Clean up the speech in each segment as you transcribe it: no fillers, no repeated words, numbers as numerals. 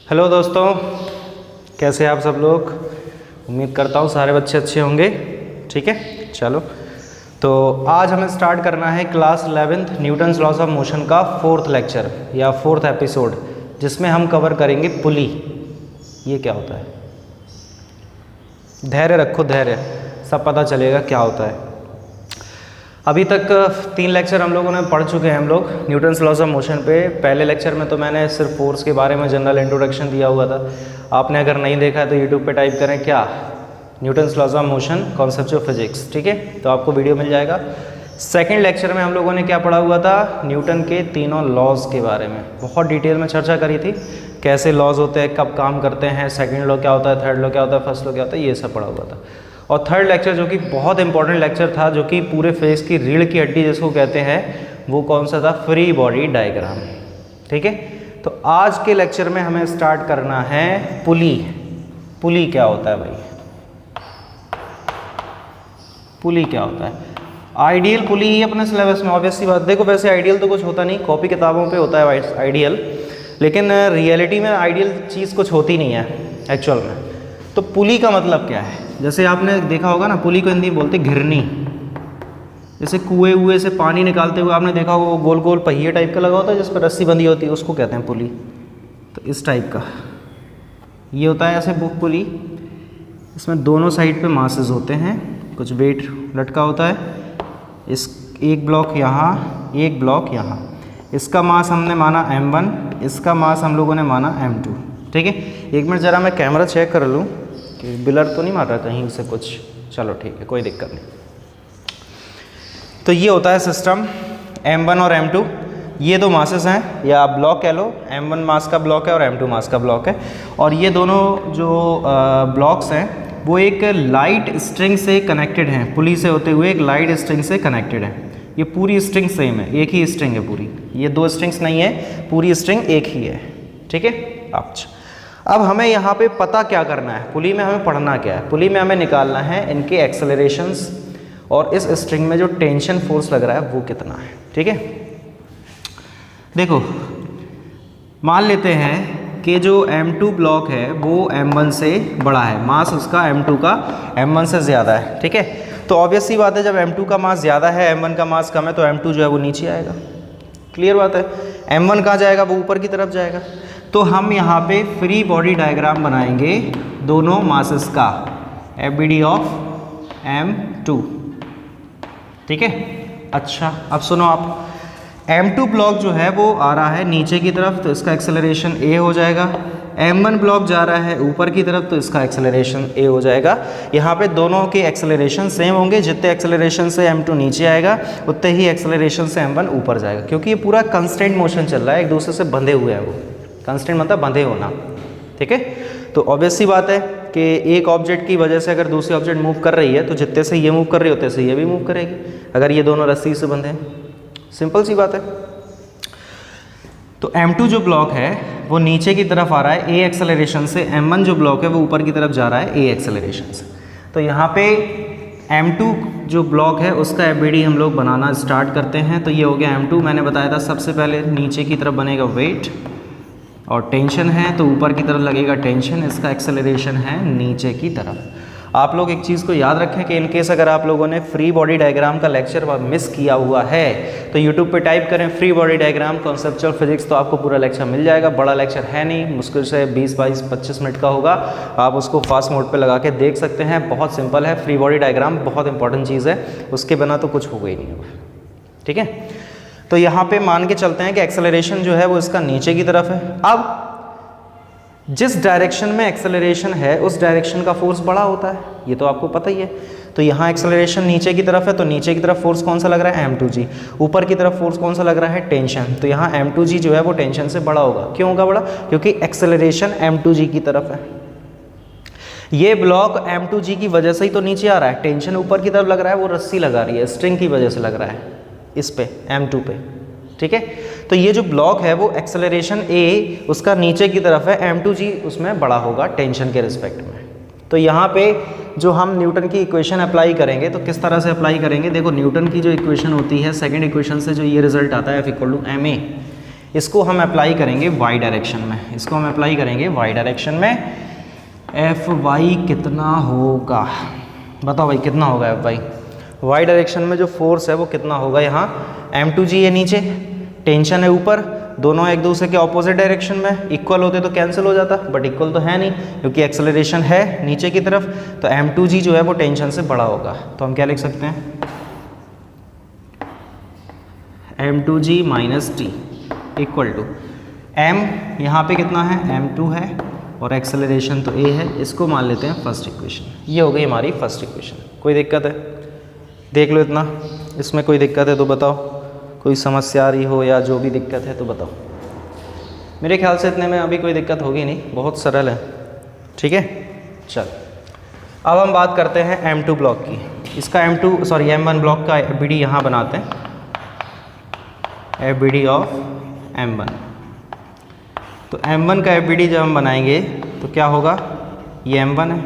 Hello दोस्तों, कैसे हैं आप सब लोग। उम्मीद करता हूँ सारे बच्चे अच्छे होंगे। ठीक है, चलो तो आज हमें स्टार्ट करना है class 11th Newton's laws of motion का 4th लेक्चर या 4th एपिसोड, जिसमें हम कवर करेंगे पुली। ये क्या होता है, धैर्य रखो, धैर्य, सब पता चलेगा क्या होता है। अभी तक 3 लेक्चर हम लोगों ने पढ़ चुके हैं हम लोग न्यूटन्स लॉज ऑफ मोशन पे। पहले लेक्चर में तो मैंने सिर्फ फोर्स के बारे में जनरल इंट्रोडक्शन दिया हुआ था। आपने अगर नहीं देखा है तो यूट्यूब पे टाइप करें क्या, Newton's laws of motion concepts of physics. ठीक है, तो आपको वीडियो मिल जाएगा। सेकेंड लेक्चर में हम लोगों ने क्या पढ़ा हुआ था, न्यूटन के तीनों लॉज के बारे में बहुत डिटेल में चर्चा करी थी। कैसे लॉज होते हैं, कब काम करते हैं, सेकेंड लॉ क्या होता है, थर्ड लॉ क्या होता है, फर्स्ट लॉ क्या होता है, ये सब पढ़ा हुआ था। और थर्ड लेक्चर जो कि बहुत इंपॉर्टेंट लेक्चर था, जो कि पूरे फेस की रीढ़ की हड्डी जिसको कहते हैं, वो कौन सा था, फ्री बॉडी डायग्राम। ठीक है, तो आज के लेक्चर में हमें स्टार्ट करना है पुली। पुली क्या होता है भाई, पुली क्या होता है। आइडियल पुली ही अपने सिलेबस में, ऑब्वियस सी बात। देखो वैसे आइडियल तो कुछ होता नहीं, कॉपी किताबों पे होता है आइडियल, लेकिन रियलिटी में आइडियल चीज़ कुछ होती नहीं है एक्चुअल में। तो पुली का मतलब क्या है, जैसे आपने देखा होगा ना, पुली को हिंदी में बोलते घिरनी। जैसे कुएं वुए से पानी निकालते हुए आपने देखा होगा, वो गोल गोल पहिए टाइप का लगा होता है जिस पर रस्सी बंधी होती है, उसको कहते हैं पुली। तो इस टाइप का ये होता है ऐसे पुली। इसमें दोनों साइड पे मासेस होते हैं, कुछ वेट लटका होता है। इस एक ब्लॉक यहाँ, एक ब्लॉक यहाँ। इसका मास हमने माना m1, इसका मास हम लोगों ने माना m2। ठीक है, एक मिनट ज़रा मैं कैमरा चेक कर लूँ कि ब्लर तो नहीं मार रहा कहीं से कुछ। चलो ठीक है, कोई दिक्कत नहीं। तो ये होता है सिस्टम, m1 और m2 ये दो मासेस हैं, या आप ब्लॉक कह लो। m1 मास का ब्लॉक है और m2 मास का ब्लॉक है। और ये दोनों जो ब्लॉक्स हैं वो एक लाइट स्ट्रिंग से कनेक्टेड हैं, पुली से होते हुए एक लाइट स्ट्रिंग से कनेक्टेड है। ये पूरी स्ट्रिंग सेम है, एक ही स्ट्रिंग है पूरी, ये दो स्ट्रिंग्स नहीं है, पूरी स्ट्रिंग एक ही है। ठीक है, अच्छा अब हमें यहाँ पे पता क्या करना है, पुली में हमें पढ़ना क्या है। पुली में हमें निकालना है इनके एक्सेलरेशंस और इस स्ट्रिंग में जो टेंशन फोर्स लग रहा है वो कितना है। ठीक है, देखो मान लेते हैं कि जो m2 ब्लॉक है वो m1 से बड़ा है, मास उसका m2 का m1 से ज़्यादा है। ठीक है, तो ऑब्वियस सी बात है, जब m2 का मास ज़्यादा है, m1 का मास कम है, तो m2 जो है वो नीचे आएगा। क्लियर बात है, m1 कहाँ जाएगा, वो ऊपर की तरफ जाएगा। तो हम यहाँ पे फ्री बॉडी डायग्राम बनाएंगे दोनों मासेस का, FBD ऑफ m2। ठीक है, अच्छा अब सुनो आप, m2 ब्लॉक जो है वो आ रहा है नीचे की तरफ, तो इसका एक्सेलरेशन a हो जाएगा। m1 ब्लॉक जा रहा है ऊपर की तरफ, तो इसका एक्सेलरेशन a हो जाएगा। यहाँ पे दोनों के एक्सेलरेशन सेम होंगे, जितने एक्सेलरेशन से m2 नीचे आएगा उतने ही एक्सेलरेशन से m1 ऊपर जाएगा, क्योंकि ये पूरा कंस्टेंट मोशन चल रहा है, एक दूसरे से बंधे हुए हैं। वो कंस्टेंट मतलब बंधे होना। ठीक है, तो ऑब्वियस सी बात है कि एक ऑब्जेक्ट की वजह से अगर दूसरी ऑब्जेक्ट मूव कर रही है, तो जितने से ये मूव कर रही है उतने से ये भी मूव करेगी, अगर ये दोनों रस्सी से बंधे हैं। सिंपल सी बात है। तो m2 जो ब्लॉक है वो नीचे की तरफ आ रहा है a एक्सेलरेशन से, m1 जो ब्लॉक है वो ऊपर की तरफ जा रहा है a एक्सेलरेशन से। तो यहाँ पे m2 जो ब्लॉक है उसका FBD हम लोग बनाना स्टार्ट करते हैं। तो ये हो गया m2, मैंने बताया था सबसे पहले नीचे की तरफ बनेगा वेट और टेंशन है, तो ऊपर की तरफ लगेगा टेंशन, इसका एक्सेलरेशन है नीचे की तरफ। आप लोग एक चीज़ को याद रखें कि इनकेस अगर आप लोगों ने फ्री बॉडी डायग्राम का लेक्चर मिस किया हुआ है तो यूट्यूब पे टाइप करें free body diagram conceptual physics, तो आपको पूरा लेक्चर मिल जाएगा। बड़ा लेक्चर है नहीं, मुश्किल से 20-22-25 मिनट का होगा। आप उसको फास्ट मोड पे लगा के देख सकते हैं, बहुत सिंपल है। फ्री बॉडी डायग्राम बहुत इंपॉर्टेंट चीज़ है, उसके बिना तो कुछ होगा ही नहीं होगा। ठीक है, तो यहाँ पे मान के चलते हैं कि एक्सेलरेशन जो है वो इसका नीचे की तरफ है। अब जिस डायरेक्शन में एक्सेलरेशन है उस डायरेक्शन का फोर्स बड़ा होता है, ये तो आपको पता ही है। तो यहाँ एक्सेलरेशन नीचे की तरफ है, तो नीचे की तरफ फोर्स कौन सा लग रहा है, m2g। ऊपर की तरफ फोर्स कौन सा लग रहा है, टेंशन। तो यहाँ m2g जो है वो टेंशन से बड़ा होगा। क्यों होगा बड़ा, क्योंकि एक्सेलरेशन m2g की तरफ है। ये ब्लॉक m2g की वजह से ही तो नीचे आ रहा है, टेंशन ऊपर की तरफ लग रहा है, वो रस्सी लगा रही है, स्ट्रिंग की वजह से लग रहा है इस पे m2 पे। ठीक है, तो ये जो ब्लॉक है वो एक्सेलरेशन a उसका नीचे की तरफ है, m2g उसमें बड़ा होगा टेंशन के रिस्पेक्ट में। तो यहाँ पे जो हम न्यूटन की इक्वेशन अप्लाई करेंगे तो किस तरह से अप्लाई करेंगे, देखो न्यूटन की जो इक्वेशन होती है, सेकंड इक्वेशन से जो ये रिजल्ट आता है F = ma। इसको हम अप्लाई करेंगे वाई डायरेक्शन में, इसको हम अप्लाई करेंगे वाई डायरेक्शन में। एफ वाई कितना होगा, बताओ भाई कितना होगा एफ वाई। वाई डायरेक्शन में जो फोर्स है वो कितना होगा, यहाँ m2g है नीचे, टेंशन है ऊपर, दोनों एक दूसरे के ऑपोजिट डायरेक्शन में, इक्वल होते तो कैंसिल हो जाता, बट इक्वल तो है नहीं क्योंकि एक्सेलरेशन है नीचे की तरफ, तो m2g जो है वो टेंशन से बड़ा होगा। तो हम क्या लिख सकते हैं, m2g minus T equal to m, यहाँ पे कितना है m2 है और एक्सेलरेशन तो a है, इसको मान लेते हैं फर्स्ट इक्वेशन। ये हो गई हमारी फर्स्ट इक्वेशन। कोई दिक्कत है, देख लो इतना, इसमें कोई दिक्कत है तो बताओ, कोई समस्या आ रही हो या जो भी दिक्कत है तो बताओ। मेरे ख्याल से इतने में अभी कोई दिक्कत होगी नहीं, बहुत सरल है, ठीक है। चल अब हम बात करते हैं M2 ब्लॉक की। इसका M1 ब्लॉक का FBD यहाँ बनाते हैं, FBD ऑफ M1। तो M1 का FBD जब हम बनाएंगे तो क्या होगा, ये M1 है,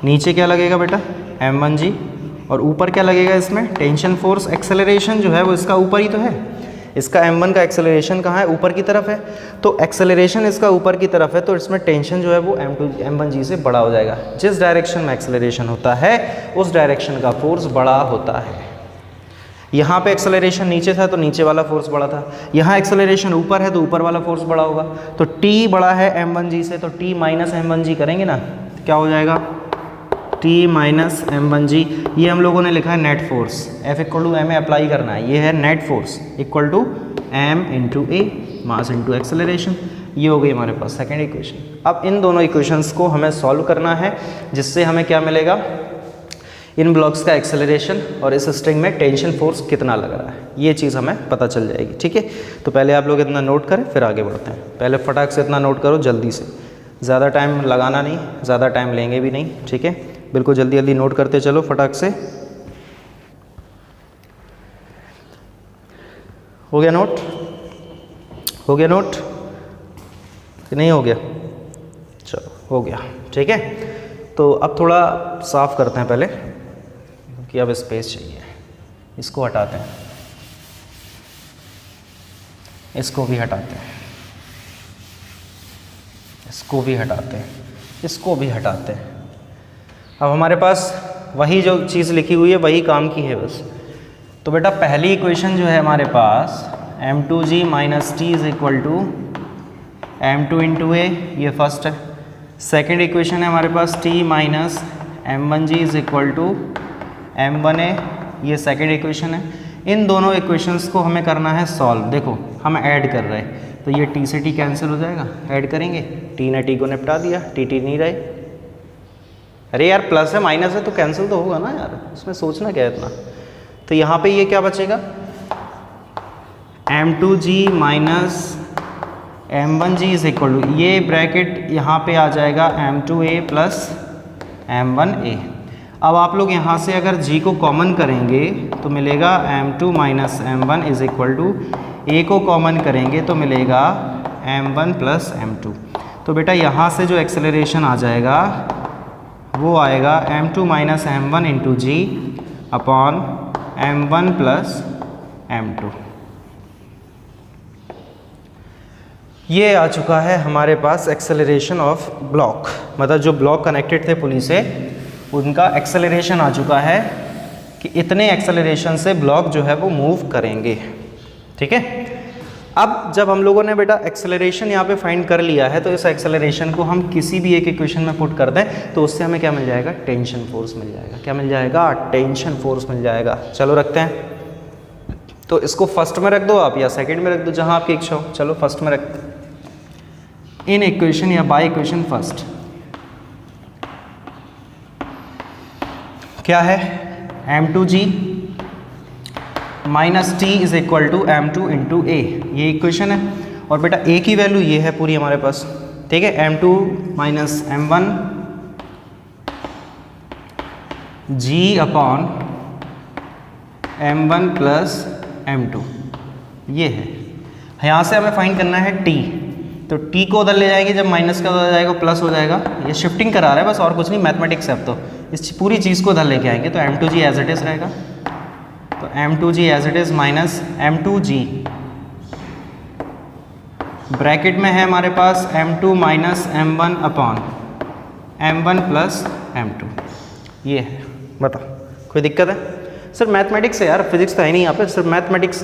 नीचे क्या लगेगा बेटा M1G, और ऊपर क्या लगेगा इसमें टेंशन फोर्स, एक्सेलरेशन जो है वो इसका ऊपर ही तो है, इसका M1 का एक्सेलरेशन कहाँ है, ऊपर की तरफ है, तो एक्सेलरेशन इसका ऊपर की तरफ है, तो इसमें टेंशन जो है वो M1G से बड़ा हो जाएगा। जिस डायरेक्शन में एक्सेलरेशन होता है उस डायरेक्शन का फोर्स बड़ा होता है। यहाँ पे एक्सेलरेशन नीचे था तो नीचे वाला फोर्स बड़ा था, यहाँ एक्सेलरेशन ऊपर है तो ऊपर वाला फोर्स बड़ा होगा। तो T बड़ा है M1G से, तो T माइनस M1G करेंगे ना, तो क्या हो जाएगा T माइनस M1G। ये हम लोगों ने लिखा है net force, F equal to M apply करना है, ये है net force equal to M into A, mass into acceleration. ये हो गई हमारे पास सेकेंड इक्वेशन। अब इन दोनों इक्वेशंस को हमें सॉल्व करना है, जिससे हमें क्या मिलेगा, इन ब्लॉक्स का एक्सेलरेशन और इस स्ट्रिंग में टेंशन फोर्स कितना लग रहा है, ये चीज़ हमें पता चल जाएगी, ठीक है। तो पहले आप लोग इतना नोट करें फिर आगे बढ़ते हैं। पहले फटाक से इतना नोट करो जल्दी से, ज़्यादा टाइम लगाना नहीं, ज़्यादा टाइम लेंगे भी नहीं, ठीक है। बिल्कुल जल्दी जल्दी नोट करते चलो फटाक से। हो गया नोट, हो गया नोट कि नहीं हो गया, चलो हो गया, ठीक है। तो अब थोड़ा साफ करते हैं पहले, क्योंकि अब स्पेस चाहिए। इसको हटाते हैं, इसको भी हटाते हैं, इसको भी हटाते हैं, इसको भी हटाते हैं। अब हमारे पास वही जो चीज़ लिखी हुई है वही काम की है बस। तो बेटा पहली इक्वेशन जो है हमारे पास M2G minus T is equal to M2 into a, ये फर्स्ट है। सेकेंड इक्वेशन है हमारे पास T minus M1G is equal to M1A, ये सेकेंड इक्वेशन है। इन दोनों इक्वेशंस को हमें करना है सॉल्व। देखो हम ऐड कर रहे हैं तो ये T से T कैंसिल हो जाएगा, ऐड करेंगे, T ने T को निपटा दिया, T नहीं रहे। अरे यार प्लस है माइनस है तो कैंसिल तो होगा ना यार, इसमें सोचना क्या है इतना। तो यहाँ पे ये क्या बचेगा, M2G minus M1G is equal to, ये ब्रैकेट यहाँ पे आ जाएगा M2A प्लस M1A। अब आप लोग यहाँ से अगर G को कॉमन करेंगे तो मिलेगा M2 minus M1 is equal to, A को कॉमन करेंगे तो मिलेगा M1 प्लस M2। तो बेटा यहाँ से जो एक्सेलरेशन आ जाएगा वो आएगा M2 minus M1 into g upon M1 plus M2। ये आ चुका है हमारे पास एक्सेलरेशन ऑफ ब्लॉक, मतलब जो ब्लॉक कनेक्टेड थे पुली से उनका एक्सेलरेशन आ चुका है कि इतने एक्सेलरेशन से ब्लॉक जो है वो मूव करेंगे, ठीक है। अब जब हम लोगों ने बेटा एक्सेलरेशन यहाँ पे फाइंड कर लिया है तो इस एक्सेलरेशन को हम किसी भी एक इक्वेशन में पुट कर दें तो उससे हमें क्या मिल जाएगा, टेंशन फोर्स मिल जाएगा। क्या मिल जाएगा, टेंशन फोर्स मिल जाएगा। चलो रखते हैं, तो इसको फर्स्ट में रख दो आप या सेकंड में रख दो, जहां आपकी इच्छा हो। चलो फर्स्ट में रखते हैं, इन इक्वेशन या बाय इक्वेशन फर्स्ट क्या है, M2G minus T is equal to M2 into a, ये इक्वेशन है। और बेटा ए की वैल्यू ये है पूरी हमारे पास, ठीक है। M2 minus M1 G upon M1 plus M2, ये है। यहाँ से हमें फाइंड करना है T, तो T को उधर ले जाएंगे, जब माइनस का उधर जाएगा प्लस हो जाएगा। ये शिफ्टिंग करा रहा है बस, और कुछ नहीं, मैथमेटिक्स है। अब तो इस पूरी चीज़ को उधर लेके आएंगे तो M2G एज इट इज़ रहेगा, तो M2G as it is minus M2G bracket में है हमारे पास m2 minus m1 upon m1 plus m2, ये है। बताओ कोई दिक्कत है? सर मैथमेटिक्स है यार, फिजिक्स तो है नहीं यहाँ पे, सिर्फ मैथमेटिक्स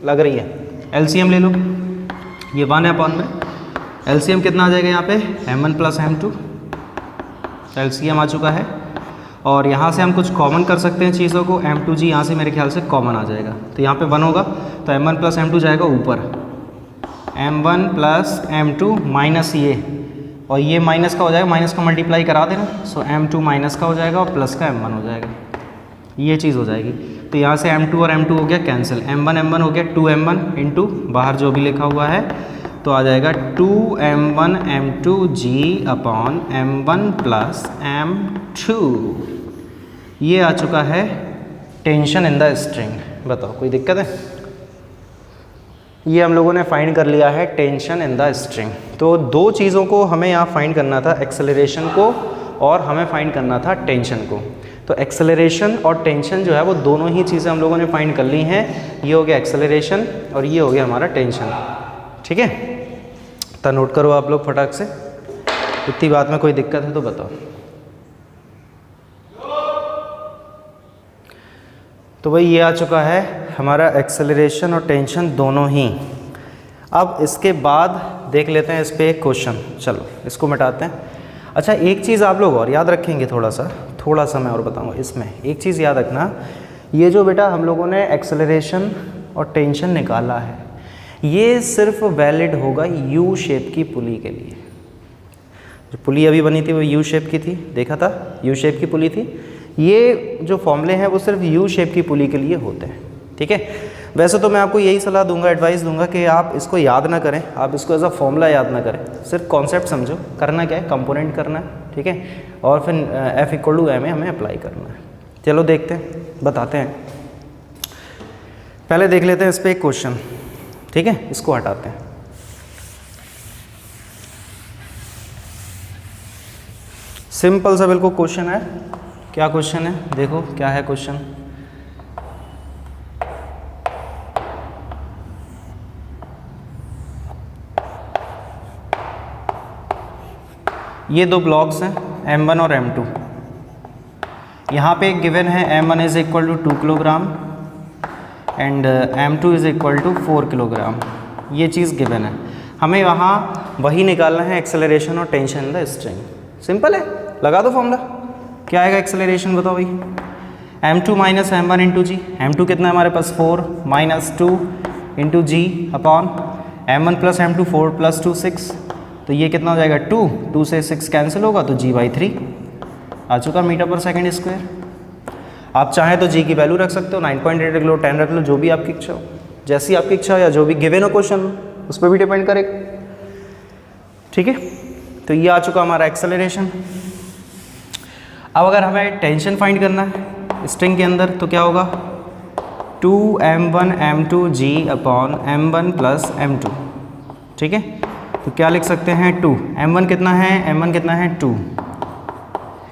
लग रही है। एलसीएम ले लो, ये 1 है अपॉन में, एलसीएम कितना आ जाएगा यहाँ पे m1 प्लस m2, एलसीएम आ चुका है। और यहाँ से हम कुछ कॉमन कर सकते हैं चीज़ों को, m2g यहाँ से मेरे ख्याल से कॉमन आ जाएगा, तो यहाँ पे 1 होगा, तो m1 प्लस m2 जाएगा ऊपर, m1 प्लस m2 माइनस ये, और ये माइनस का हो जाएगा, माइनस का मल्टीप्लाई करा देना, सो m2 माइनस का हो जाएगा और प्लस का m1 हो जाएगा, ये चीज़ हो जाएगी। तो यहाँ से m2 और m2 हो गया कैंसिल, m1 हो गया 2m1 इंटू बाहर जो भी लिखा हुआ है, तो आ जाएगा 2m1 m2g upon m1 plus m2। ये आ चुका है टेंशन इन द स्ट्रिंग। बताओ कोई दिक्कत है? ये हम लोगों ने फाइंड कर लिया है टेंशन इन द स्ट्रिंग। तो दो चीज़ों को हमें यहाँ फाइंड करना था, एक्सेलरेशन को और हमें फाइंड करना था टेंशन को। तो एक्सेलरेशन और टेंशन जो है वो दोनों ही चीज़ें हम लोगों ने फाइंड कर ली हैं। ये हो गया एक्सेलरेशन और ये हो गया हमारा टेंशन, ठीक है? तो नोट करो आप लोग फटाक से, इतनी बात में कोई दिक्कत है तो बताओ। तो भाई ये आ चुका है हमारा एक्सेलरेशन और टेंशन दोनों ही। अब इसके बाद देख लेते हैं इस पर एक क्वेश्चन, चलो इसको मिटाते हैं। अच्छा एक चीज़ आप लोग और याद रखेंगे, थोड़ा सा मैं और बताऊंगा इसमें। एक चीज़ याद रखना, ये जो बेटा हम लोगों ने एक्सेलरेशन और टेंशन निकाला है, ये सिर्फ वैलिड होगा यू शेप की पुली के लिए। जो पुली अभी बनी थी वो यू शेप की थी, देखा था, यू शेप की पुली थी। ये जो फॉर्मूले हैं वो सिर्फ यू शेप की पुली के लिए होते हैं, ठीक है? वैसे तो मैं आपको यही सलाह दूंगा, एडवाइस दूंगा कि आप इसको याद ना करें, आप इसको एज अ फॉर्मूला याद ना करें, सिर्फ कॉन्सेप्ट समझो। करना क्या है, कंपोनेंट करना है, ठीक है? और फिर F = m हमें अप्लाई करना है। चलो देखते हैं, बताते हैं। पहले देख लेते हैं इस पर एक क्वेश्चन, ठीक है? इसको हटाते हैं। सिंपल सा बिल्कुल क्वेश्चन है। क्या क्वेश्चन है? देखो क्या है क्वेश्चन। ये दो ब्लॉक्स हैं m1 और m2। यहाँ पे एक गिवन है m1 = 2 kilogram and m2 = 4 kilogram. ये चीज़ गिवन है, हमें वहाँ वही निकालना है, एक्सेलरेशन और tension in the string. Simple है, लगा दो फॉर्मूला। क्या आएगा एक्सेलरेशन, बताओ भाई? m2 माइनस m1 इंटू जी। m2 कितना है हमारे पास 4 minus 2 into g upon m1 plus m2 4 plus 2 6, तो ये कितना हो जाएगा 2 से 6 कैंसिल होगा तो g/3 आ चुका मीटर पर सेकंड स्क्वायर। आप चाहें तो जी की वैल्यू रख सकते हो, 9.8 रख लो, 10 रख लो, जो भी आपकी इच्छा हो, जैसी आपकी इच्छा हो, या जो भी गिवन हो क्वेश्चन उस पर भी डिपेंड करेगा, ठीक है? तो ये आ चुका हमारा एक्सेलरेशन। अब अगर हमें टेंशन फाइंड करना है स्ट्रिंग के अंदर तो क्या होगा, 2m1 m2g upon m1 plus m2, ठीक है? तो क्या लिख सकते हैं 2, m1 कितना है, m1 कितना है 2,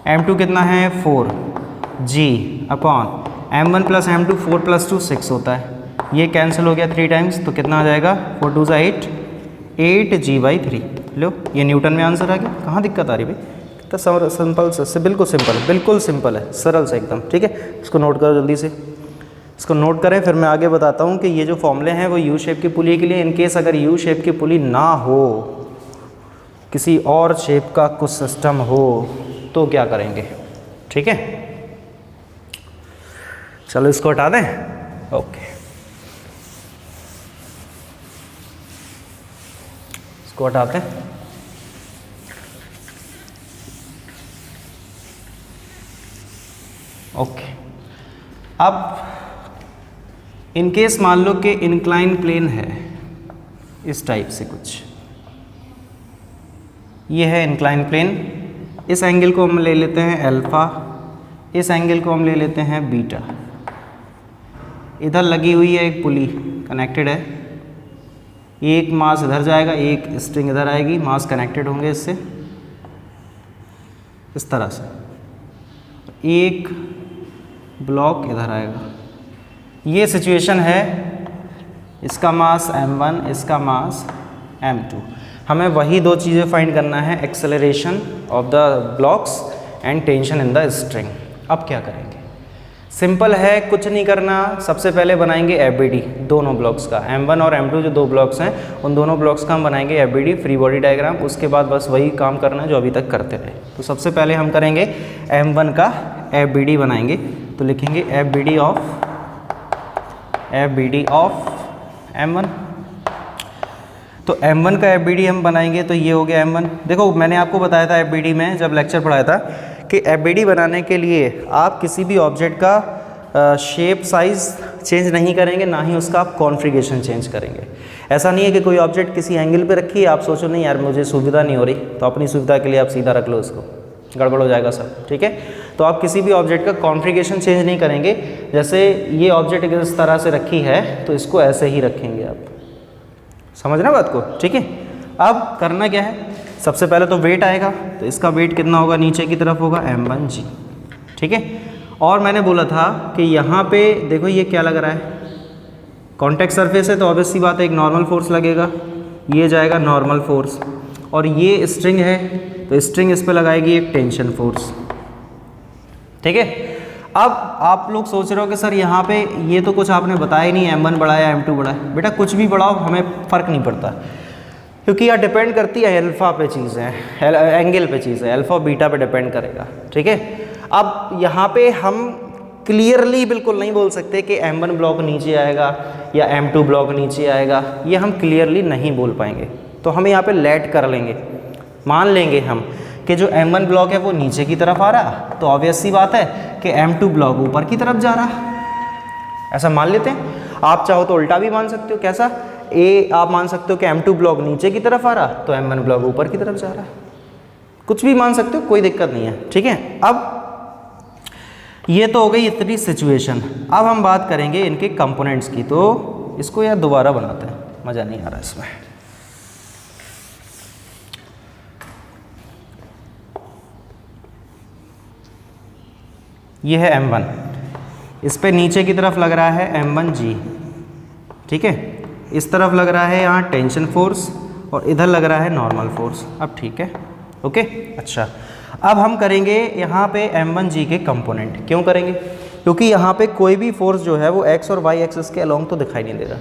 m2 कितना है 4, g upon m1 plus m2 4 plus 2 6 होता है, ये कैंसिल हो गया 3 टाइम्स, तो कितना आ जाएगा 4 2 8, 8g/3। लो ये न्यूटन में आंसर आ गया। कहाँ दिक्कत आ रही भाई? तो सिंपल से, बिल्कुल सिंपल है, सरल से एकदम, ठीक है? इसको नोट करो जल्दी से, इसको नोट करें, फिर मैं आगे बताता हूँ कि ये जो फॉर्मूले हैं वो यू शेप की पुली के लिए। इनकेस अगर यू शेप की पुली ना हो, किसी और शेप का कुछ सिस्टम हो, तो क्या करेंगे, ठीक है? चलो इसको हटा दें, ओके, इसको हटाते हैं। ओके, अब इनकेस मान लो कि इंक्लाइन प्लेन है इस टाइप से कुछ, ये है इंक्लाइन प्लेन, इस एंगल को हम ले लेते हैं अल्फ़ा, इस एंगल को हम ले लेते हैं बीटा। इधर लगी हुई है एक पुली, कनेक्टेड है, एक मास इधर जाएगा, एक स्ट्रिंग इधर आएगी, मास कनेक्टेड होंगे इससे, इस तरह से एक ब्लॉक इधर आएगा। ये सिचुएशन है, इसका मास m1, इसका मास m2। हमें वही दो चीज़ें फाइंड करना है, acceleration of the blocks and tension in the string. अब क्या करेंगे, सिंपल है, कुछ नहीं करना। सबसे पहले बनाएंगे FBD दोनों ब्लॉक्स का, m1 और m2 जो दो ब्लॉक्स हैं उन दोनों ब्लॉक्स का हम बनाएंगे FBD फ्री बॉडी डायग्राम। उसके बाद बस वही काम करना है जो अभी तक करते रहे। तो सबसे पहले हम करेंगे m1 का FBD बनाएंगे। तो लिखेंगे FBD ऑफ m1। तो m1 का FBD हम बनाएंगे तो ये हो गया m1। देखो मैंने आपको बताया था FBD में जब लेक्चर पढ़ाया था कि FBD बनाने के लिए आप किसी भी ऑब्जेक्ट का शेप साइज़ चेंज नहीं करेंगे, ना ही उसका आप कॉन्फ़िगरेशन चेंज करेंगे। ऐसा नहीं है कि कोई ऑब्जेक्ट किसी एंगल पे रखी है, आप सोचो नहीं यार मुझे सुविधा नहीं हो रही, तो अपनी सुविधा के लिए आप सीधा रख लो उसको, गड़बड़ हो जाएगा सब, ठीक है। तो आप किसी भी ऑब्जेक्ट का कॉन्फ़िगरेशन चेंज नहीं करेंगे। जैसे ये ऑब्जेक्ट इस तरह से रखी है तो इसको ऐसे ही रखेंगे आप, समझना बात को, ठीक है। अब करना क्या है, सबसे पहले तो वेट आएगा, तो इसका वेट कितना होगा, नीचे की तरफ होगा m1g, ठीक है। और मैंने बोला था कि यहाँ पे देखो ये क्या लग रहा है, कॉन्टैक्ट सरफेस है तो ऑब्वियस सी बात है एक नॉर्मल फोर्स लगेगा, ये जाएगा नॉर्मल फोर्स, और ये स्ट्रिंग है तो स्ट्रिंग इस पर लगाएगी एक टेंशन फोर्स, ठीक है। अब आप लोग सोच रहे हो कि सर यहाँ पे ये तो कुछ आपने बताया ही नहीं, m1 बड़ा है m2 बड़ा है। बेटा कुछ भी बढ़ाओ हमें फ़र्क नहीं पड़ता, क्योंकि यह डिपेंड करती है अल्फ़ा पे चीज़ है, एंगल पे चीज़ है, अल्फ़ा और बीटा पे डिपेंड करेगा, ठीक है। अब यहाँ पे हम क्लियरली बिल्कुल नहीं बोल सकते कि m1 ब्लॉक नीचे आएगा या m2 ब्लॉक नीचे आएगा, ये हम क्लियरली नहीं बोल पाएंगे। तो हम यहाँ पे लेट कर लेंगे, मान लेंगे हम कि जो m1 ब्लॉक है वो नीचे की तरफ आ रहा, तो ऑब्वियस सी बात है कि m2 ब्लॉक ऊपर की तरफ जा रहा, ऐसा मान लेते हैं। आप चाहो तो उल्टा भी मान सकते हो, कैसा, आप मान सकते हो कि m2 ब्लॉक नीचे की तरफ आ रहा तो m1 ब्लॉक ऊपर की तरफ जा रहा, कुछ भी मान सकते हो, कोई दिक्कत नहीं है, ठीक है। अब ये तो हो गई इतनी सिचुएशन। अब हम बात करेंगे इनके कंपोनेंट्स की, तो इसको यार दोबारा बनाते हैं, मज़ा नहीं आ रहा इसमें। ये है m1, इस पे नीचे की तरफ लग रहा है m1g, ठीक है। इस तरफ लग रहा है यहाँ टेंशन फोर्स और इधर लग रहा है नॉर्मल फोर्स। अब ठीक है, ओके। अच्छा, अब हम करेंगे यहाँ पे m1g के कंपोनेंट। क्यों करेंगे, क्योंकि यहाँ पे कोई भी फोर्स जो है वो x और y एक्सिस के अलोंग तो दिखाई नहीं दे रहा,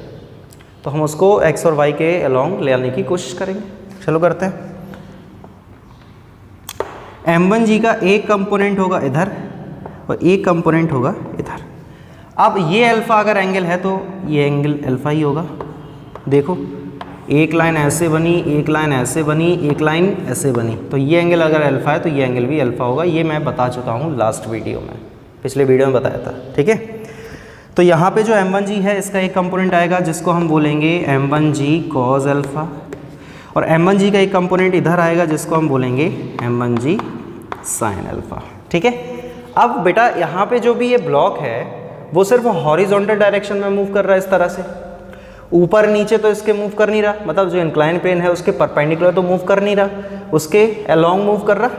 तो हम उसको x और y के अलोंग ले आने की कोशिश करेंगे। चलो करते हैं। m1g का एक कंपोनेंट होगा इधर और एक कंपोनेंट होगा इधर। अब ये अल्फ़ा अगर एंगल है तो ये एंगल अल्फ़ा ही होगा। देखो एक लाइन ऐसे बनी, एक लाइन ऐसे बनी, एक लाइन ऐसे बनी, तो ये एंगल अगर अल्फ़ा है तो ये एंगल भी अल्फ़ा होगा। ये मैं बता चुका हूँ लास्ट वीडियो में, पिछले वीडियो में बताया था, ठीक है। तो यहाँ पे जो m1g है इसका एक कंपोनेंट आएगा जिसको हम बोलेंगे m1g cos अल्फ़ा, और m1g का एक कंपोनेंट इधर आएगा जिसको हम बोलेंगे m1g sin अल्फ़ा, ठीक है। अब बेटा यहाँ पे जो भी ये ब्लॉक है वो सिर्फ हॉरिजॉन्टल डायरेक्शन में मूव कर रहा है, इस तरह से ऊपर नीचे तो इसके मूव कर नहीं रहा, मतलब जो इंक्लाइन प्लेन है उसके परपेंडिकुलर तो मूव कर नहीं रहा, उसके अलोंग मूव कर रहा,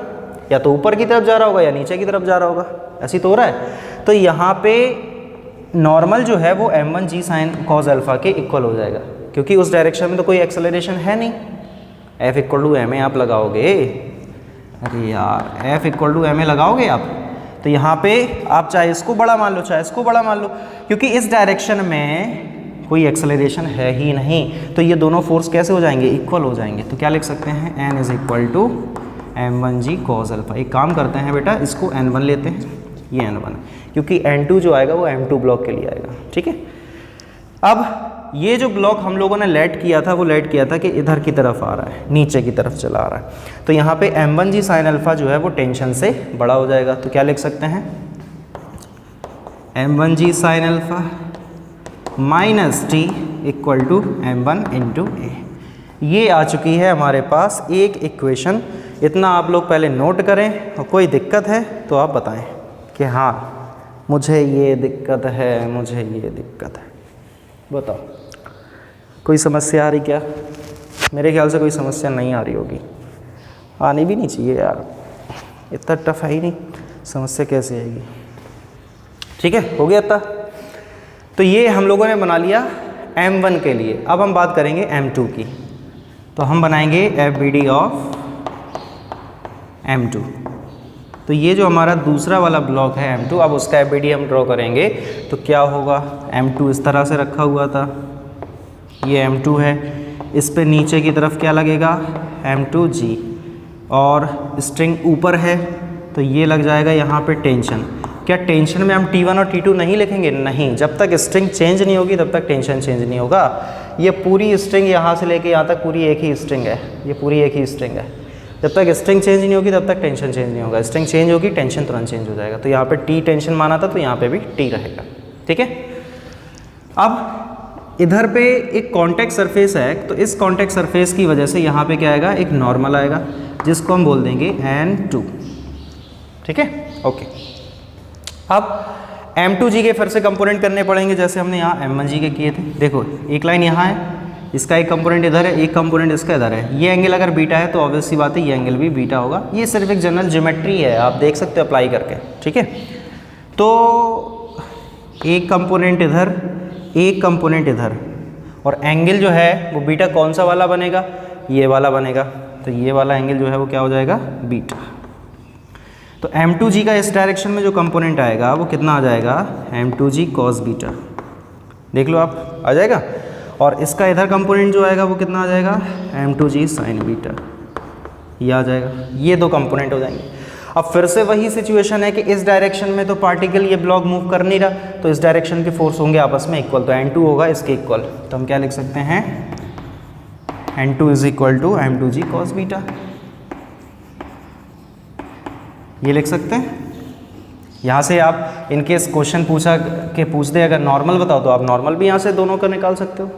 या तो ऊपर की तरफ जा रहा होगा या नीचे की तरफ जा रहा होगा, ऐसी तो हो रहा है। तो यहाँ पे नॉर्मल जो है वो m1g sin cos अल्फ़ा के इक्वल हो जाएगा, क्योंकि उस डायरेक्शन में तो कोई एक्सेलरेशन है नहीं। F = ma आप लगाओगे, अरे यार F = ma लगाओगे आप, तो यहाँ पे आप चाहे इसको बड़ा मान लो चाहे इसको बड़ा मान लो, क्योंकि इस डायरेक्शन में कोई एक्सेलरेशन है ही नहीं, तो ये दोनों फोर्स कैसे हो जाएंगे, इक्वल हो जाएंगे। तो क्या लिख सकते हैं, n = m1g cos अल्फ़ा। एक काम करते हैं बेटा, इसको n1 लेते हैं, ये n1, क्योंकि n2 जो आएगा वो m2 ब्लॉक के लिए आएगा, ठीक है। अब ये जो ब्लॉक हम लोगों ने लेट किया था वो लेट किया था कि इधर की तरफ आ रहा है, नीचे की तरफ चला आ रहा है, तो यहाँ पे m1g sin अल्फ़ा जो है वो टेंशन से बड़ा हो जाएगा। तो क्या लिख सकते हैं, m1g sin alpha minus t = m1 × a। ये आ चुकी है हमारे पास एक इक्वेशन। इतना आप लोग पहले नोट करें, और कोई दिक्कत है तो आप बताएं कि हाँ मुझे ये दिक्कत है, मुझे ये दिक्कत है, बताओ कोई समस्या आ रही क्या? मेरे ख्याल से कोई समस्या नहीं आ रही होगी, आनी भी नहीं चाहिए यार, इतना टफ है ही नहीं, समस्या कैसे आएगी, ठीक है। हो गया इतना। तो ये हम लोगों ने बना लिया m1 के लिए। अब हम बात करेंगे m2 की। तो हम बनाएंगे F B D of M2। तो ये जो हमारा दूसरा वाला ब्लॉक है M2, अब उसका एफ बी डी हम ड्रॉ करेंगे तो क्या होगा, M2 इस तरह से रखा हुआ था, ये M2 है, इस पे नीचे की तरफ क्या लगेगा M2G, और स्ट्रिंग ऊपर है तो ये लग जाएगा यहाँ पे टेंशन। क्या टेंशन में हम T1 और T2 नहीं लिखेंगे? नहीं, जब तक स्ट्रिंग चेंज नहीं होगी तब तक टेंशन चेंज नहीं होगा। ये पूरी स्ट्रिंग यहाँ से लेके यहाँ तक पूरी एक ही स्ट्रिंग है, ये पूरी एक ही स्ट्रिंग है। जब तक स्ट्रिंग चेंज नहीं होगी तब तक टेंशन चेंज नहीं होगा। स्ट्रिंग चेंज होगी, टेंशन तुरंत चेंज हो जाएगा। तो यहाँ पे T टेंशन माना था तो यहाँ पे भी T रहेगा, ठीक है। अब इधर पे एक कॉन्टैक्ट सरफेस है, तो इस कॉन्टैक्ट सरफेस की वजह से यहाँ पे क्या आएगा, एक नॉर्मल आएगा जिसको हम बोल देंगे N2, ठीक है, ओके। अब M2G के फिर से कंपोनेंट करने पड़ेंगे जैसे हमने यहाँ M1G के किए थे। देखो एक लाइन यहाँ है, इसका एक कंपोनेंट इधर है, एक कंपोनेंट इसका इधर है। ये एंगल अगर बीटा है तो ऑब्वियस सी बात है ये एंगल भी बीटा होगा। ये सिर्फ एक जनरल ज्योमेट्री है, आप देख सकते हो अप्लाई करके, ठीक है। तो एक कंपोनेंट इधर, एक कंपोनेंट इधर, और एंगल जो है वो बीटा कौन सा वाला बनेगा, ये वाला बनेगा। तो ये वाला एंगल जो है वो क्या हो जाएगा, बीटा। तो M2G का इस डायरेक्शन में जो कंपोनेंट आएगा वो कितना आ जाएगा, M2G cos बीटा। देख लो आप, आ जाएगा। और इसका इधर कंपोनेंट जो आएगा वो कितना आ जाएगा, M2G sin बीटा, ये आ जाएगा। ये दो कंपोनेंट हो जाएंगे। अब फिर से वही सिचुएशन है कि इस डायरेक्शन में तो पार्टिकल ये ब्लॉक मूव कर नहीं रहा, तो इस डायरेक्शन के फोर्स होंगे आपस में इक्वल, तो N2 होगा इसके इक्वल। तो हम क्या लिख सकते हैं, N2 is equal to M2G cos beta, ये लिख सकते हैं। यहाँ से आप इनकेस क्वेश्चन पूछ दे अगर नॉर्मल बताओ तो आप नॉर्मल भी यहाँ से दोनों का निकाल सकते हो।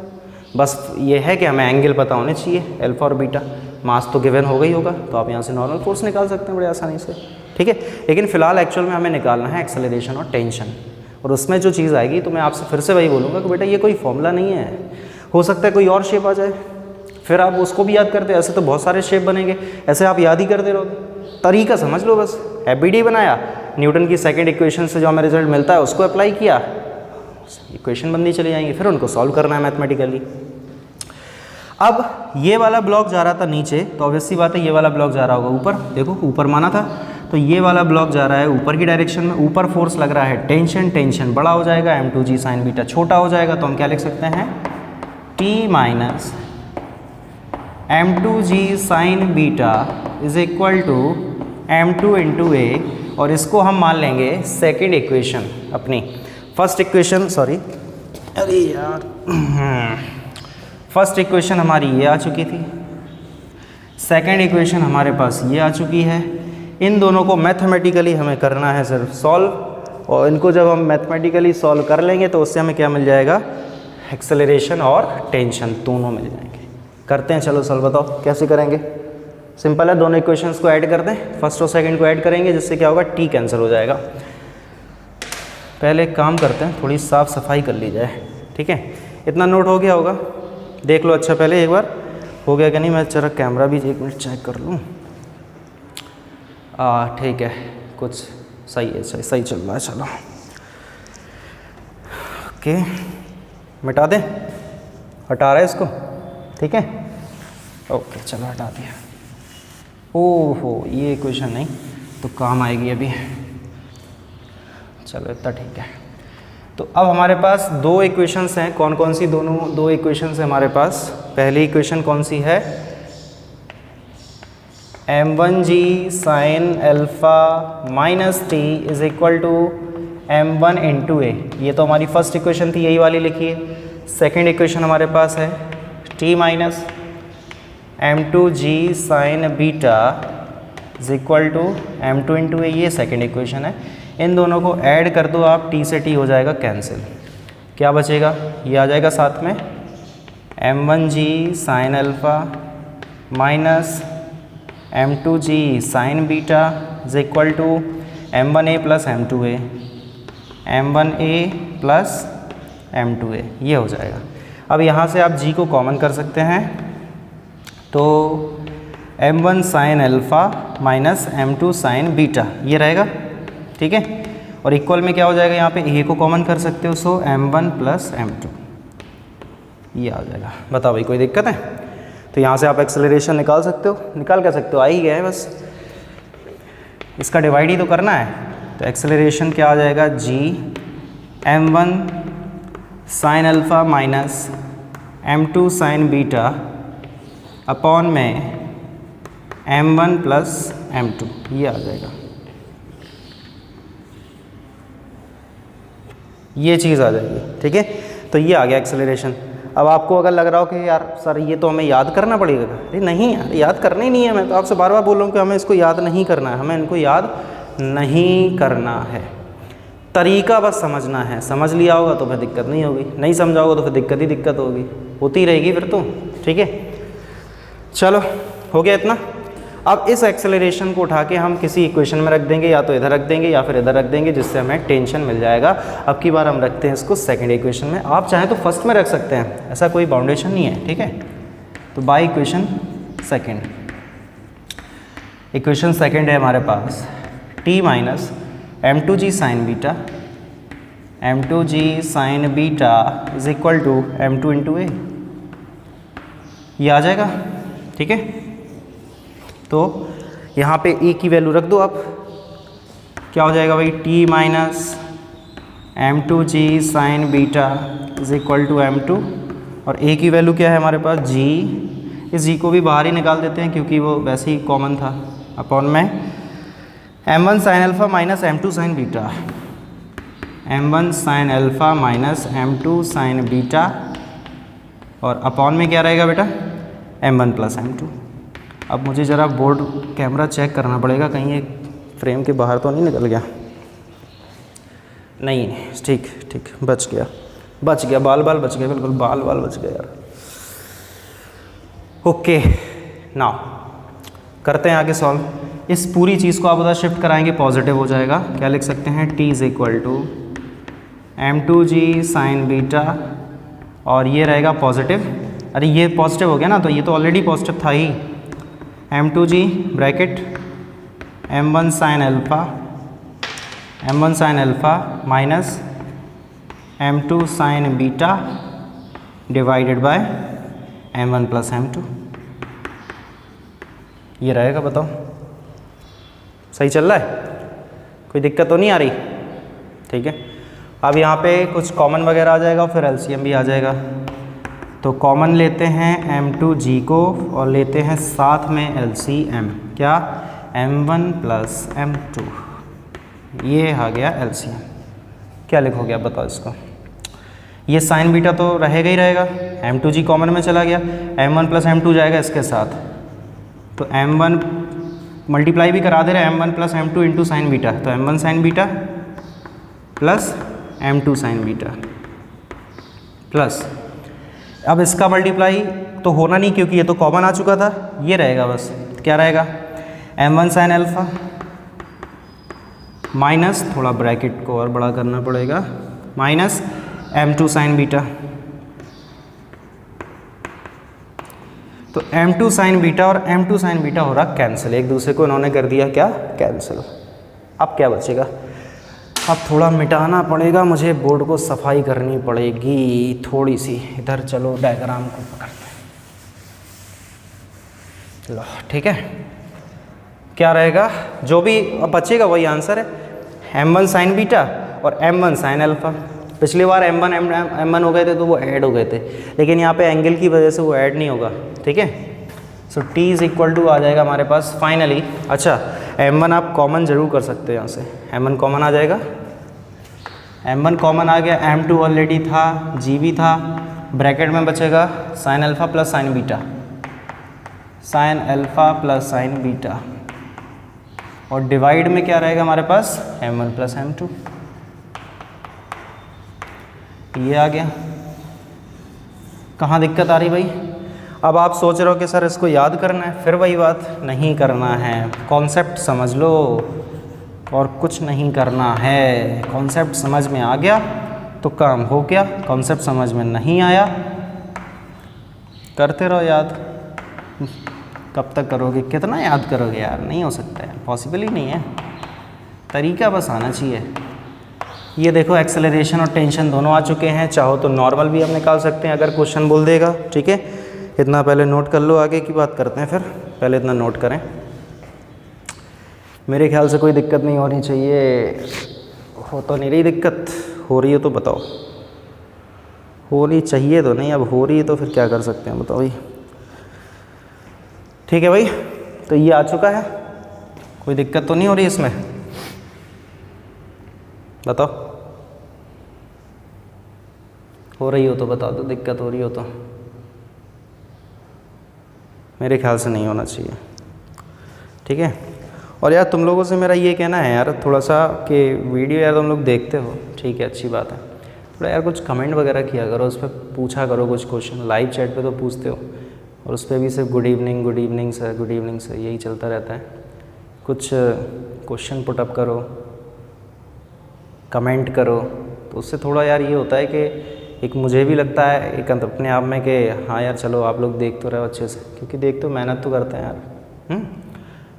बस ये है कि हमें एंगल पता होने चाहिए, अल्फा और बीटा। मास तो गिवन होगा ही होगा, तो आप यहाँ से नॉर्मल फोर्स निकाल सकते हैं बड़े आसानी से, ठीक है। लेकिन फिलहाल एक्चुअल में हमें निकालना है एक्सेलरेशन और टेंशन, और उसमें जो चीज़ आएगी तो मैं आपसे फिर से वही बोलूँगा कि बेटा ये कोई फॉर्मूला नहीं है, हो सकता है कोई और शेप आ जाए, फिर आप उसको भी याद करते। ऐसे तो बहुत सारे शेप बनेंगे, ऐसे आप याद ही करते रहोगे। तरीका समझ लो बस, एफबीडी बनाया, न्यूटन की सेकंड इक्वेशन से जो हमें रिजल्ट मिलता है उसको अप्लाई किया, इक्वेशन बननी चली जाएंगी, फिर उनको सॉल्व करना है मैथमेटिकली। अब ये वाला ब्लॉक जा रहा था नीचे, तो ऑब्वियस सी बात है ये वाला ब्लॉक जा रहा होगा ऊपर। देखो ऊपर माना था, तो ये वाला ब्लॉक जा रहा है ऊपर की डायरेक्शन में, ऊपर फोर्स लग रहा है टेंशन, टेंशन बड़ा हो जाएगा, M2G sin बीटा छोटा हो जाएगा। तो हम क्या लिख सकते हैं, T minus M2G sin beta is equal to M2 into a, और इसको हम मान लेंगे सेकेंड इक्वेशन अपनी। फर्स्ट इक्वेशन, सॉरी अरे यार, फर्स्ट इक्वेशन हमारी ये आ चुकी थी, सेकेंड इक्वेशन हमारे पास ये आ चुकी है। इन दोनों को मैथमेटिकली हमें करना है सिर्फ सॉल्व, और इनको जब हम मैथमेटिकली सॉल्व कर लेंगे तो उससे हमें क्या मिल जाएगा, एक्सेलरेशन और टेंशन दोनों मिल जाएंगे। करते हैं, चलो सॉल्व बताओ कैसे करेंगे। सिंपल है, दोनों इक्वेशंस को ऐड कर दें, फर्स्ट और सेकंड को ऐड करेंगे, जिससे क्या होगा, टी कैंसिल हो जाएगा। पहले एक काम करते हैं, थोड़ी साफ़ सफाई कर ली जाए, ठीक है। इतना नोट हो गया होगा, देख लो अच्छा पहले एक बार हो गया कि नहीं। मैं जरा कैमरा भी 1 मिनट चेक कर लूँ। ठीक है, कुछ सही है, सही चल रहा है। चलो ओके, मिटा दें, हटा रहा है इसको, ठीक है, ओके चलो हटा दिया। ओहो, ये इक्वेशन नहीं तो काम आएगी अभी, चलो इतना ठीक है। तो अब हमारे पास दो इक्वेशंस हैं, कौन कौन सी, दोनों दो इक्वेशंस हैं हमारे पास। पहली इक्वेशन कौन सी है, M1G sin alpha minus T is equal to M1 into a. ये तो हमारी फर्स्ट इक्वेशन थी, यही वाली लिखी है। सेकेंड इक्वेशन हमारे पास है T minus M2G sin beta is equal to M2 into a, ये सेकेंड इक्वेशन है। इन दोनों को ऐड कर दो आप, T से T हो जाएगा कैंसिल, क्या बचेगा, ये आ जाएगा साथ में M1G sin alpha minus M2G sin beta is equal to M1A plus M2A, M1A plus M2A, ये हो जाएगा। अब यहाँ से आप G को कॉमन कर सकते हैं, तो M1 sin alpha minus M2 sin beta ये रहेगा, ठीक है। और इक्वल में क्या हो जाएगा, यहाँ पे A को कॉमन कर सकते हो, सो M1 प्लस M2 ये आ जाएगा। बताओ भाई कोई दिक्कत है। तो यहाँ से आप एक्सेलरेशन निकाल सकते हो, निकाल कर सकते हो, आ ही गया है, बस इसका डिवाइड ही तो करना है। तो एक्सेलरेशन क्या आ जाएगा, जी m1 sine alpha minus m2 sign beta upon में m1 प्लस m2, ये आ जाएगा, ये चीज़ आ जाएगी। ठीक है, तो ये आ गया एक्सेलरेशन। अब आपको अगर लग रहा हो कि यार सर ये तो हमें याद करना पड़ेगा, अरे नहीं यार, याद करना ही नहीं है। मैं तो आपसे बार बार बोल रहा हूँ कि हमें इसको याद नहीं करना है, हमें इनको याद नहीं करना है, तरीका बस समझना है। समझ लिया होगा तो फिर दिक्कत नहीं होगी, नहीं समझा होगा तो फिर दिक्कत ही दिक्कत होगी, होती रहेगी फिर तो। ठीक है, चलो हो गया इतना। अब इस एक्सेलरेशन को उठा के हम किसी इक्वेशन में रख देंगे, या तो इधर रख देंगे या फिर इधर रख देंगे, जिससे हमें टेंशन मिल जाएगा। अब की बार हम रखते हैं इसको सेकंड इक्वेशन में, आप चाहें तो फर्स्ट में रख सकते हैं, ऐसा कोई बाउंडेशन नहीं है। ठीक है, तो by equation second, equation second है हमारे पास t minus m2g sine beta, m2g sine beta is equal to m2 into a, ये आ जाएगा। ठीक है, तो यहाँ पे e की वैल्यू रख दो आप, क्या हो जाएगा भाई, t minus m2g sine beta is equal to m2, और a की वैल्यू क्या है हमारे पास, g, इस g को भी बाहर ही निकाल देते हैं क्योंकि वो वैसे ही कॉमन था, अपॉन में m1 sine alpha minus m2 sign beta, m1 sine alpha minus m2 sign beta, और अपॉन में क्या रहेगा बेटा, m1 प्लस m2। अब मुझे ज़रा बोर्ड कैमरा चेक करना पड़ेगा, कहीं ये फ्रेम के बाहर तो नहीं निकल गया, नहीं ठीक ठीक, बच गया बच गया, बाल बाल बच गया, बिल्कुल बाल बाल बच गया यार। ओके, नाउ करते हैं आगे सॉल्व। इस पूरी चीज़ को आप उधर शिफ्ट कराएंगे, पॉजिटिव हो जाएगा। क्या लिख सकते हैं, t is equal to m2g sine beta, और ये रहेगा पॉजिटिव, अरे ये पॉजिटिव हो गया ना, तो ये तो ऑलरेडी पॉजिटिव था ही, m2g bracket m1 sine alpha minus m2 sign beta divided by m1 plus m2, ये रहेगा। बताओ सही चल रहा है, कोई दिक्कत तो नहीं आ रही? ठीक है, अब यहाँ पे कुछ कॉमन वगैरह आ जाएगा, फिर एलसीएम भी आ जाएगा। तो कॉमन लेते हैं m2g को और लेते हैं साथ में एलसीएम, क्या, m1 प्लस m2, ये आ गया एलसीएम। क्या लिखोगे आप बताओ इसको, ये साइन बीटा तो रहेगा ही रहेगा, m2g कॉमन में चला गया, m1 प्लस m2 जाएगा इसके साथ, तो m1 मल्टीप्लाई भी करा दे रहे हैं, m1 plus m2 into sine beta, तो m1 sign beta plus m2 sign beta plus, अब इसका मल्टीप्लाई तो होना नहीं क्योंकि ये तो कॉमन आ चुका था, ये रहेगा बस, क्या रहेगा, m1 साइन अल्फ़ा माइनस, थोड़ा ब्रैकेट को और बड़ा करना पड़ेगा, माइनस m2 साइन बीटा। तो m2 साइन बीटा और m2 साइन बीटा हो रहा कैंसिल, एक दूसरे को इन्होंने कर दिया क्या, कैंसिल। अब क्या बचेगा, अब थोड़ा मिटाना पड़ेगा मुझे, बोर्ड को सफाई करनी पड़ेगी थोड़ी सी। इधर चलो डायग्राम को पकड़ते हैं, लो ठीक है, क्या रहेगा, जो भी अब बचेगा वही आंसर है, m1 साइन बीटा और m1 साइन अल्फ़ा। पिछली बार m1 हो गए थे तो वो ऐड हो गए थे, लेकिन यहाँ पे एंगल की वजह से वो ऐड नहीं होगा। ठीक है, सो t इज़ इक्वल टू आ जाएगा हमारे पास फाइनली, अच्छा m1 आप कॉमन ज़रूर कर सकते हो, यहाँ से m1 कॉमन आ जाएगा, m1 कॉमन आ गया, m2 ऑलरेडी था, g भी था, ब्रैकेट में बचेगा sine alpha plus sign beta, sine alpha plus sign beta, और डिवाइड में क्या रहेगा हमारे पास, m1 प्लस m2, ये आ गया। कहाँ दिक्कत आ रही भाई? अब आप सोच रहे हो कि सर इसको याद करना है, फिर वही बात, नहीं करना है, कॉन्सेप्ट समझ लो और कुछ नहीं करना है। कॉन्सेप्ट समझ में आ गया तो काम हो गया, कॉन्सेप्ट समझ में नहीं आया करते रहो याद। कब तक करोगे, कितना याद करोगे यार, नहीं हो सकता है, पॉसिबल ही नहीं है, तरीका बस आना चाहिए। ये देखो एक्सेलरेशन और टेंशन दोनों आ चुके हैं, चाहो तो नॉर्मल भी हम निकाल सकते हैं अगर क्वेश्चन बोल देगा। ठीक है, इतना पहले नोट कर लो, आगे की बात करते हैं फिर, पहले इतना नोट करें। मेरे ख्याल से कोई दिक्कत नहीं होनी चाहिए। हो तो नहीं रही दिक्कत? हो रही है तो बताओ। होनी चाहिए तो नहीं, अब हो रही है तो फिर क्या कर सकते हैं, बताओ भाई। ठीक है भाई, तो ये आ चुका है, कोई दिक्कत तो नहीं हो रही इसमें? बताओ, हो रही हो तो बता दो, दिक्कत हो रही हो तो। मेरे ख्याल से नहीं होना चाहिए। ठीक है, और यार तुम लोगों से मेरा ये कहना है यार थोड़ा सा कि वीडियो यार तुम लोग देखते हो, ठीक है, अच्छी बात है, थोड़ा यार कुछ कमेंट वगैरह किया करो, उस पर पूछा करो कुछ क्वेश्चन। लाइव चैट पे तो पूछते हो, और उस पर भी सिर्फ गुड इवनिंग सर यही चलता रहता है। कुछ क्वेश्चन पुटअप करो, कमेंट करो, तो उससे थोड़ा यार ये होता है कि एक मुझे भी लगता है एक अपने आप में कि हाँ यार चलो आप लोग देख तो रहे हो अच्छे से, क्योंकि देख तो मेहनत तो करते हैं यार।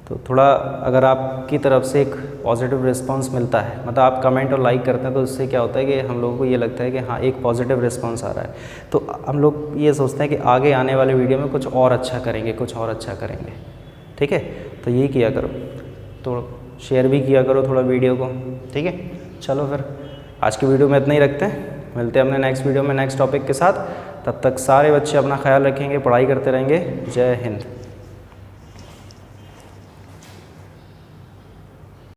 तो थोड़ा अगर आपकी तरफ से एक पॉजिटिव रिस्पांस मिलता है, मतलब आप कमेंट और लाइक करते हैं, तो उससे क्या होता है कि हम लोगों को ये लगता है कि हाँ एक पॉजिटिव रिस्पांस आ रहा है, तो हम लोग ये सोचते हैं कि आगे आने वाले वीडियो में कुछ और अच्छा करेंगे, कुछ और अच्छा करेंगे। ठीक है, तो यही किया करो, तो शेयर भी किया करो थोड़ा वीडियो को। ठीक है, चलो फिर आज की वीडियो में इतना ही रखते हैं, मिलते हैं अपने नेक्स्ट वीडियो में नेक्स्ट टॉपिक के साथ। तब तक सारे बच्चे अपना ख्याल रखेंगे, पढ़ाई करते रहेंगे। जय हिंद।